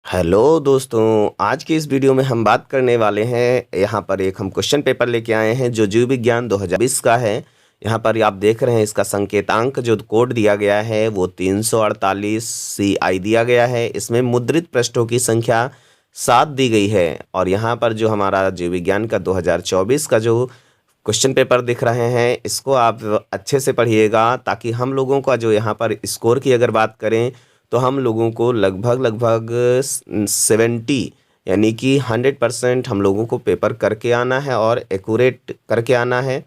Hello दोस्तों, आज की इस वीडियो में हम बात करने वाले हैं। यहाँ पर एक हम क्वेश्चन पेपर लेके आए हैं जो जीव विज्ञान 2020 का है। यहाँ पर आप देख रहे हैं इसका संकेतांक जो कोड दिया गया है वो 348 CI दिया गया है। इसमें मुद्रित पृष्ठों की संख्या 7 दी गई है। और यहाँ पर जो हमारा जीव विज्ञान का 2024 का जो क्वेश्चन पेपर दिख रहे हैं इसको आप अच्छे से पढ़िएगा, ताकि हम लोगों का जो यहाँ पर स्कोर की अगर बात करें तो हम लोगों को लगभग 70 यानी कि 100% हम लोगों को पेपर करके आना है और एक्यूरेट करके आना है।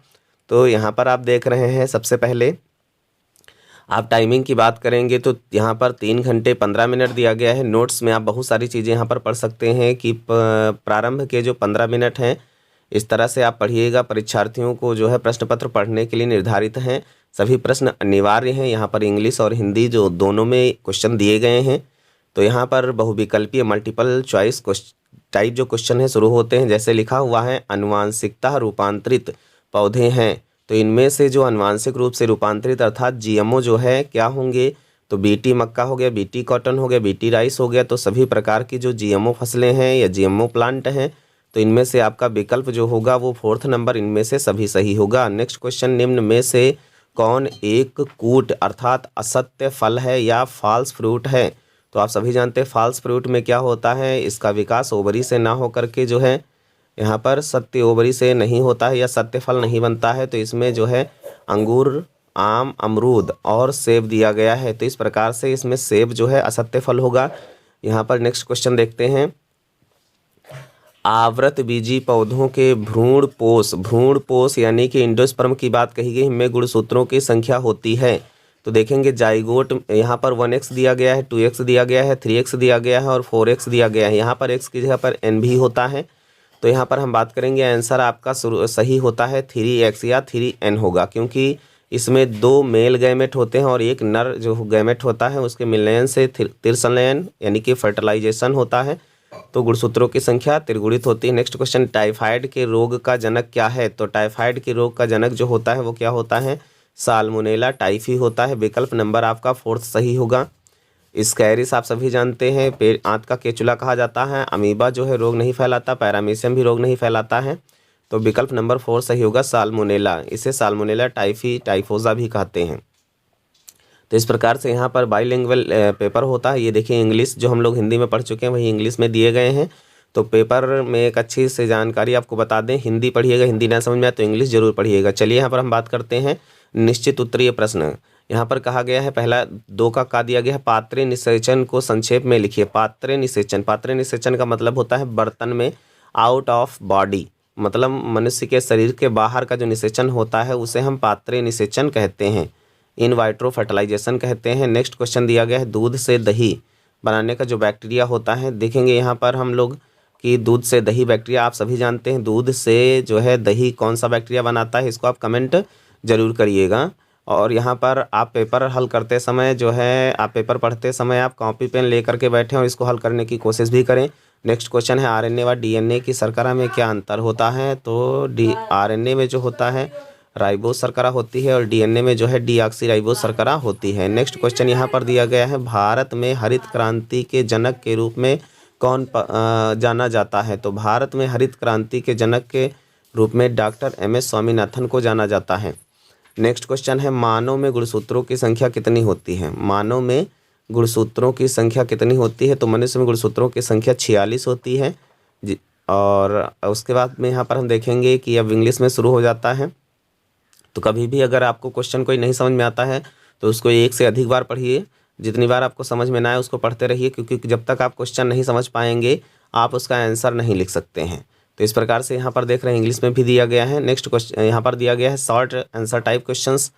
तो यहाँ पर आप देख रहे हैं, सबसे पहले आप टाइमिंग की बात करेंगे तो यहाँ पर 3 घंटे 15 मिनट दिया गया है। नोट्स में आप बहुत सारी चीज़ें यहाँ पर पढ़ सकते हैं कि प्रारंभ के जो 15 मिनट हैं इस तरह से आप पढ़िएगा। परीक्षार्थियों को जो है प्रश्न पत्र पढ़ने के लिए निर्धारित हैं। सभी प्रश्न अनिवार्य हैं। यहाँ पर इंग्लिश और हिंदी जो दोनों में क्वेश्चन दिए गए हैं। तो यहाँ पर बहुविकल्पीय मल्टीपल चॉइस टाइप जो क्वेश्चन है शुरू होते हैं। जैसे लिखा हुआ है आनुवांशिकता रूपांतरित पौधे हैं, तो इनमें से जो आनुवांशिक रूप से रूपांतरित अर्थात GMO जो है क्या होंगे, तो BT मक्का हो गया, BT कॉटन हो गया, BT राइस हो गया। तो सभी प्रकार की जो GMO फसलें हैं या GMO प्लांट हैं, तो इनमें से आपका विकल्प जो होगा वो 4th नंबर इनमें से सभी सही होगा। नेक्स्ट क्वेश्चन, निम्न में से कौन एक कूट अर्थात असत्य फल है या फॉल्स फ्रूट है। तो आप सभी जानते हैं फॉल्स फ्रूट में क्या होता है, इसका विकास ओवरी से ना हो करके जो है यहाँ पर सत्य ओवरी से नहीं होता है या सत्य फल नहीं बनता है। तो इसमें जो है अंगूर, आम, अमरूद और सेब दिया गया है। तो इस प्रकार से इसमें सेब जो है असत्य फल होगा। यहाँ पर नेक्स्ट क्वेश्चन देखते हैं, आवृत बीजी पौधों के भ्रूण पोष यानी कि इंडोस्पर्म की बात कही गई, इनमें गुणसूत्रों की संख्या होती है। तो देखेंगे जाइगोट यहाँ पर 1x दिया गया है, 2x दिया गया है, 3x दिया गया है और 4x दिया गया है। यहाँ पर x की जगह पर n भी होता है। तो यहाँ पर हम बात करेंगे, आंसर आपका सही होता है 3x या 3n होगा, क्योंकि इसमें 2 मेल गैमेट होते हैं और एक नर जो गैमेट होता है उसके मिलने से तिरसनयन यानी कि फर्टिलाइजेशन होता है। तो गुणसूत्रों की संख्या त्रिगुणित होती है। नेक्स्ट क्वेश्चन, टाइफाइड के रोग का जनक क्या है। तो टाइफाइड के रोग का जनक जो होता है वो क्या होता है, साल्मोनेला टाइफी होता है। विकल्प नंबर आपका 4th सही होगा। स्कैरिस आप सभी जानते हैं आंत का केचुला कहा जाता है। अमीबा जो है रोग नहीं फैलाता, पैरामीशियम भी रोग नहीं फैलाता है। तो विकल्प नंबर 4 सही होगा, साल्मोनेला। इसे साल्मोनेला टाइफी टाइफोजा भी कहते हैं। तो इस प्रकार से यहाँ पर बाईलिंगुअल पेपर होता है। ये देखिए इंग्लिश जो हम लोग हिंदी में पढ़ चुके हैं वही इंग्लिश में दिए गए हैं। तो पेपर में एक अच्छी से जानकारी आपको बता दें, हिंदी पढ़िएगा, हिंदी ना समझ में आए तो इंग्लिश जरूर पढ़िएगा। चलिए यहाँ पर हम बात करते हैं निश्चित उत्तरीय प्रश्न। यहाँ पर कहा गया है, पहला 2 का दिया गया है, पात्रे निषेचन को संक्षेप में लिखिए। पात्रे निषेचन का मतलब होता है बर्तन में आउट ऑफ बॉडी, मतलब मनुष्य के शरीर के बाहर का जो निषेचन होता है उसे हम पात्रे निषेचन कहते हैं। इन वाइट्रो फर्टिलाइजेशन कहते हैं। नेक्स्ट क्वेश्चन दिया गया है, दूध से दही बनाने का जो बैक्टीरिया होता है, देखेंगे यहाँ पर हम लोग कि दूध से दही बैक्टीरिया आप सभी जानते हैं। दूध से जो है दही कौन सा बैक्टीरिया बनाता है, इसको आप कमेंट जरूर करिएगा। और यहाँ पर आप पेपर हल करते समय जो है, आप पेपर पढ़ते समय आप कॉपी पेन लेकर के बैठें और इसको हल करने की कोशिश भी करें। नेक्स्ट क्वेश्चन है, RNA व DNA की शर्करा में क्या अंतर होता है। तो RNA में जो होता है राइबोस शर्करा होती है और DNA में जो है डीऑक्सी राइबोस शर्करा होती है। नेक्स्ट क्वेश्चन यहाँ पर दिया गया है, भारत में हरित क्रांति के जनक के रूप में कौन जाना जाता है। तो भारत में हरित क्रांति के जनक के रूप में डॉक्टर MS स्वामीनाथन को जाना जाता है। नेक्स्ट क्वेश्चन है, मानव में गुणसूत्रों की संख्या कितनी होती है। मानव में गुणसूत्रों की संख्या कितनी होती है। तो मनुष्य में गुणसूत्रों की संख्या 46 होती है जी। और उसके बाद में यहाँ पर हम देखेंगे कि अब इंग्लिश में शुरू हो जाता है। तो कभी भी अगर आपको क्वेश्चन कोई नहीं समझ में आता है तो उसको 1 से अधिक बार पढ़िए। जितनी बार आपको समझ में ना आए उसको पढ़ते रहिए, क्योंकि जब तक आप क्वेश्चन नहीं समझ पाएंगे आप उसका आंसर नहीं लिख सकते हैं। तो इस प्रकार से यहाँ पर देख रहे हैं इंग्लिश में भी दिया गया है। नेक्स्ट क्वेश्चन यहाँ पर दिया गया है शॉर्ट आंसर टाइप क्वेश्चंस।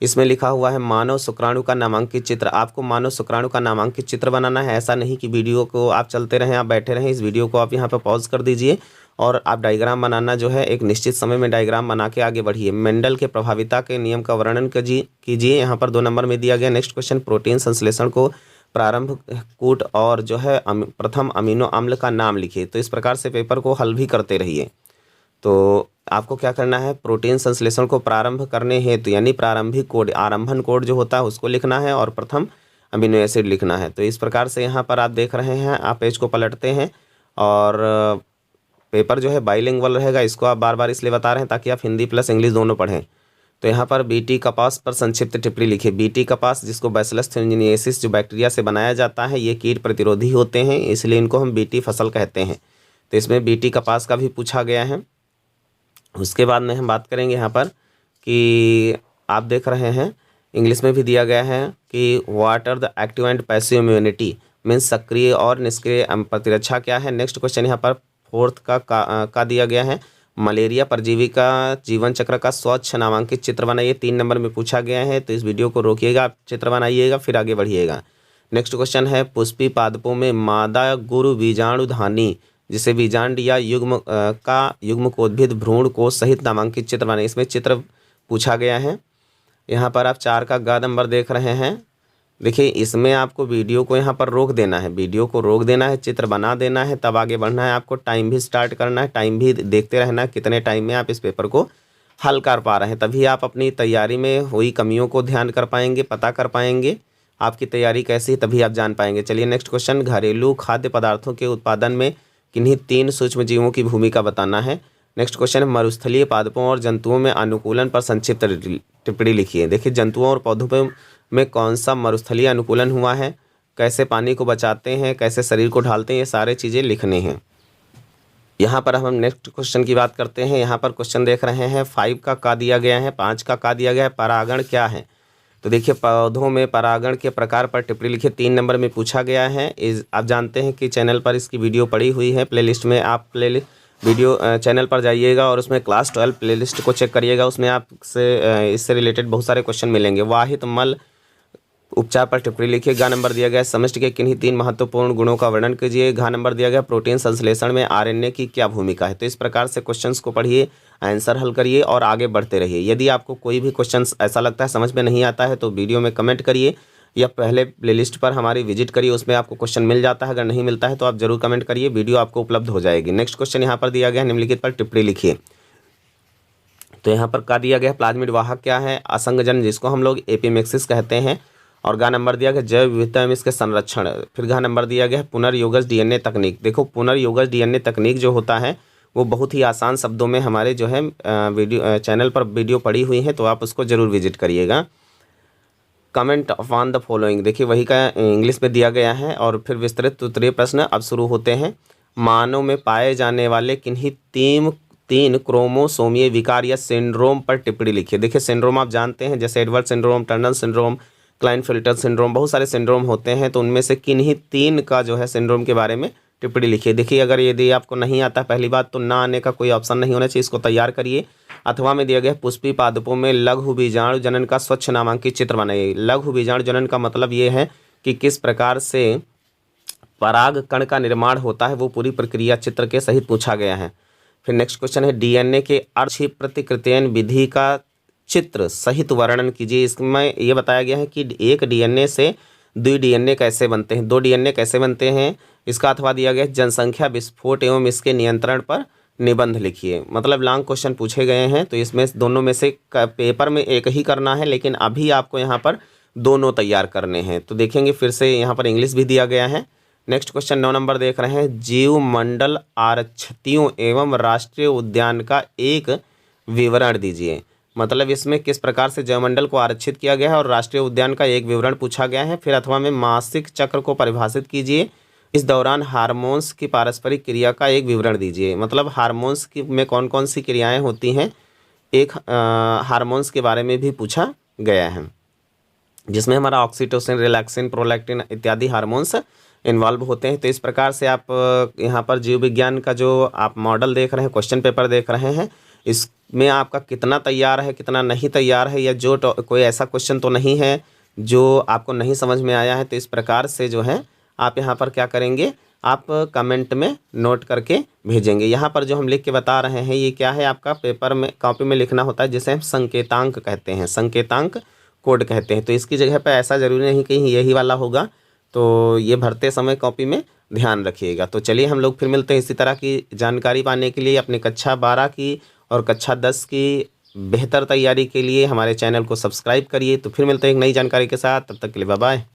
इसमें लिखा हुआ है, मानव शुक्राणु का नामांकित चित्र। आपको मानव शुक्राणु का नामांकित चित्र बनाना है। ऐसा नहीं कि वीडियो को आप चलते रहें, आप बैठे रहें। इस वीडियो को आप यहाँ पर पॉज कर दीजिए और आप डायग्राम बनाना जो है एक निश्चित समय में डायग्राम बना के आगे बढ़िए। मेंडल के प्रभाविता के नियम का वर्णन कीजिए। यहाँ पर 2 नंबर में दिया गया। नेक्स्ट क्वेश्चन, प्रोटीन संश्लेषण को प्रारंभ कूट और जो है प्रथम अमीनो अम्ल का नाम लिखिए। तो इस प्रकार से पेपर को हल भी करते रहिए। तो आपको क्या करना है, प्रोटीन संश्लेषण को प्रारंभ करने हेतु यानी प्रारंभिक कोड, आरंभन कोड जो होता है उसको लिखना है और प्रथम अमीनो एसिड लिखना है। तो इस प्रकार से यहाँ पर आप देख रहे हैं, आप पेज को पलटते हैं और पेपर जो है बाइलिंगुअल रहेगा। इसको आप बार बार इसलिए बता रहे हैं ताकि आप हिंदी प्लस इंग्लिश दोनों पढ़ें। तो यहाँ पर बीटी कपास पर संक्षिप्त टिप्पणी लिखिए। बीटी कपास, जिसको बैसिलस थुरिनजिएसिस जो बैक्टीरिया से बनाया जाता है, ये कीट प्रतिरोधी होते हैं, इसलिए इनको हम बीटी फसल कहते हैं। तो इसमें बीटी कपास का भी पूछा गया है। उसके बाद में हम बात करेंगे यहाँ पर कि आप देख रहे हैं इंग्लिश में भी दिया गया है कि what are the active and passive immunity, means सक्रिय और निष्क्रिय प्रतिरक्षा क्या है। नेक्स्ट क्वेश्चन यहाँ पर फोर्थ का दिया गया है, मलेरिया परजीवी का जीवन चक्र का स्वच्छ नामांकित चित्र बनाइए। 3 नंबर में पूछा गया है, तो इस वीडियो को रोकिएगा, आप चित्र बनाइएगा, फिर आगे बढ़िएगा। नेक्स्ट क्वेश्चन है, पुष्पी पादपों में मादा गुरु बीजाणुधानी, जिसे बीजांड या युग्मकोद्भिद भ्रूण को सहित नामांकित चित्र बनाइए। इसमें चित्र पूछा गया है। यहाँ पर आप 4 का ग नंबर देख रहे हैं। देखिए, इसमें आपको वीडियो को यहाँ पर रोक देना है, वीडियो को रोक देना है, चित्र बना देना है, तब आगे बढ़ना है। आपको टाइम भी स्टार्ट करना है, टाइम भी देखते रहना है, कितने टाइम में आप इस पेपर को हल कर पा रहे हैं। तभी आप अपनी तैयारी में हुई कमियों को ध्यान कर पाएंगे, पता कर पाएंगे आपकी तैयारी कैसी है, तभी आप जान पाएंगे। चलिए नेक्स्ट क्वेश्चन, घरेलू खाद्य पदार्थों के उत्पादन में किन्हीं 3 सूक्ष्म जीवों की भूमिका बताना है। नेक्स्ट क्वेश्चन है, मरुस्थलीय पादपों और जंतुओं में अनुकूलन पर संक्षिप्त टिप्पणी लिखिए। देखिए, जंतुओं और पौधों में कौन सा मरुस्थलीय अनुकूलन हुआ है, कैसे पानी को बचाते हैं, कैसे शरीर को ढालते हैं, ये सारे चीज़ें लिखनी हैं। यहाँ पर हम नेक्स्ट क्वेश्चन की बात करते हैं। यहाँ पर क्वेश्चन देख रहे हैं, 5 का दिया गया है, 5 का दिया गया है, परागण क्या है। तो देखिए, पौधों में परागण के प्रकार पर टिप्पणी लिखिए। 3 नंबर में पूछा गया है। आप जानते हैं कि चैनल पर इसकी वीडियो पड़ी हुई है, प्लेलिस्ट में आप वीडियो चैनल पर जाइएगा और उसमें क्लास 12 प्लेलिस्ट को चेक करिएगा। उसमें आपसे इससे रिलेटेड बहुत सारे क्वेश्चन मिलेंगे। वाहित मल उपचार पर टिप्पणी लिखिए। घ नंबर दिया गया है, समष्टि के किन्हीं 3 महत्वपूर्ण गुणों का वर्णन कीजिए। घ नंबर दिया गया, प्रोटीन संश्लेषण में आरएनए की क्या भूमिका है। तो इस प्रकार से क्वेश्चंस को पढ़िए, आंसर हल करिए और आगे बढ़ते रहिए। यदि आपको कोई भी क्वेश्चंस ऐसा लगता है समझ में नहीं आता है, तो वीडियो में कमेंट करिए या पहले प्लेलिस्ट पर हमारी विजिट करिए, उसमें आपको क्वेश्चन मिल जाता है। अगर नहीं मिलता है तो आप जरूर कमेंट करिए, वीडियो आपको उपलब्ध हो जाएगी। नेक्स्ट क्वेश्चन यहाँ पर दिया गया है, निम्नलिखित पर टिप्पणी लिखिए। तो यहाँ पर का दिया गया है, प्लाज्मिड वाहक क्या है, असंगजन जिसको हम लोग एपिमेक्सिस कहते हैं। और गा नंबर दिया गया, जैव विविधता में इसके संरक्षण। फिर घा नंबर दिया गया है, पुनर्योगज डीएनए तकनीक। देखो, पुनर्योगज डीएनए तकनीक जो होता है वो बहुत ही आसान शब्दों में हमारे जो है वीडियो चैनल पर वीडियो पड़ी हुई है, तो आप उसको ज़रूर विजिट करिएगा। कमेंट ऑन द फॉलोइंग, देखिए वही का इंग्लिश में दिया गया है। और फिर विस्तृत उत्तरीय प्रश्न अब शुरू होते हैं। मानव में पाए जाने वाले किन्हीं 3 क्रोमोसोमीय विकार या सिंड्रोम पर टिप्पणी लिखिए। देखिए, सिंड्रोम आप जानते हैं, जैसे Edward syndrome, Turner syndrome, Klinefelter syndrome, बहुत सारे सिंड्रोम होते हैं। तो उनमें से किन्हीं 3 का जो है सिंड्रोम के बारे में टिप्पणी लिखिए। देखिए, अगर यदि आपको नहीं आता पहली बात, तो ना आने का कोई ऑप्शन नहीं होना चाहिए, इसको तैयार करिए। अथवा में दिया गया, पुष्पी पादपों में लघु बीजाणु जनन का स्वच्छ नामांकित चित्र बनाइए। लघु बीजाणु जनन का मतलब ये है कि किस प्रकार से पराग कण का निर्माण होता है, वो पूरी प्रक्रिया चित्र के सहित पूछा गया है। फिर नेक्स्ट क्वेश्चन है, डीएनए के अर्धी प्रतिकृतियन विधि का चित्र सहित वर्णन कीजिए। इसमें यह बताया गया है कि एक डीएनए से 2 डीएनए कैसे बनते हैं, 2 डीएनए कैसे बनते हैं। इसका अथवा दिया गया है, जनसंख्या विस्फोट एवं इसके नियंत्रण पर निबंध लिखिए। मतलब लॉन्ग क्वेश्चन पूछे गए हैं, तो इसमें दोनों में से पेपर में एक ही करना है, लेकिन अभी आपको यहाँ पर दोनों तैयार करने हैं। तो देखेंगे फिर से यहाँ पर इंग्लिश भी दिया गया है। नेक्स्ट क्वेश्चन 9 नंबर देख रहे हैं, जीव मंडल आरक्षतियों एवं राष्ट्रीय उद्यान का एक विवरण दीजिए। मतलब इसमें किस प्रकार से जैवमंडल को आरक्षित किया गया है और राष्ट्रीय उद्यान का एक विवरण पूछा गया है। फिर अथवा में मासिक चक्र को परिभाषित कीजिए। इस दौरान हार्मोन्स की पारस्परिक क्रिया का एक विवरण दीजिए। मतलब हार्मोन्स की में कौन कौन सी क्रियाएं होती हैं, एक हार्मोन्स के बारे में भी पूछा गया है, जिसमें हमारा ऑक्सीटोसिन, रिलैक्सिन, प्रोलैक्टिन इत्यादि हार्मोन्स इन्वॉल्व होते हैं। तो इस प्रकार से आप यहाँ पर जीव विज्ञान का जो आप मॉडल देख रहे हैं, क्वेश्चन पेपर देख रहे हैं, इसमें आपका कितना तैयार है, कितना नहीं तैयार है, या जो कोई ऐसा क्वेश्चन तो नहीं है जो आपको नहीं समझ में आया है। तो इस प्रकार से जो है आप यहाँ पर क्या करेंगे, आप कमेंट में नोट करके भेजेंगे। यहाँ पर जो हम लिख के बता रहे हैं, ये क्या है, आपका पेपर में कॉपी में लिखना होता है, जिसे हम संकेतांक कहते हैं, संकेतांक कोड कहते हैं। तो इसकी जगह पर ऐसा ज़रूरी नहीं कि यही वाला होगा, तो ये भरते समय कॉपी में ध्यान रखिएगा। तो चलिए हम लोग फिर मिलते हैं इसी तरह की जानकारी पाने के लिए। अपनी कक्षा 12 की और कक्षा 10 की बेहतर तैयारी के लिए हमारे चैनल को सब्सक्राइब करिए। तो फिर मिलते हैं एक नई जानकारी के साथ, तब तक के लिए बाय बाय।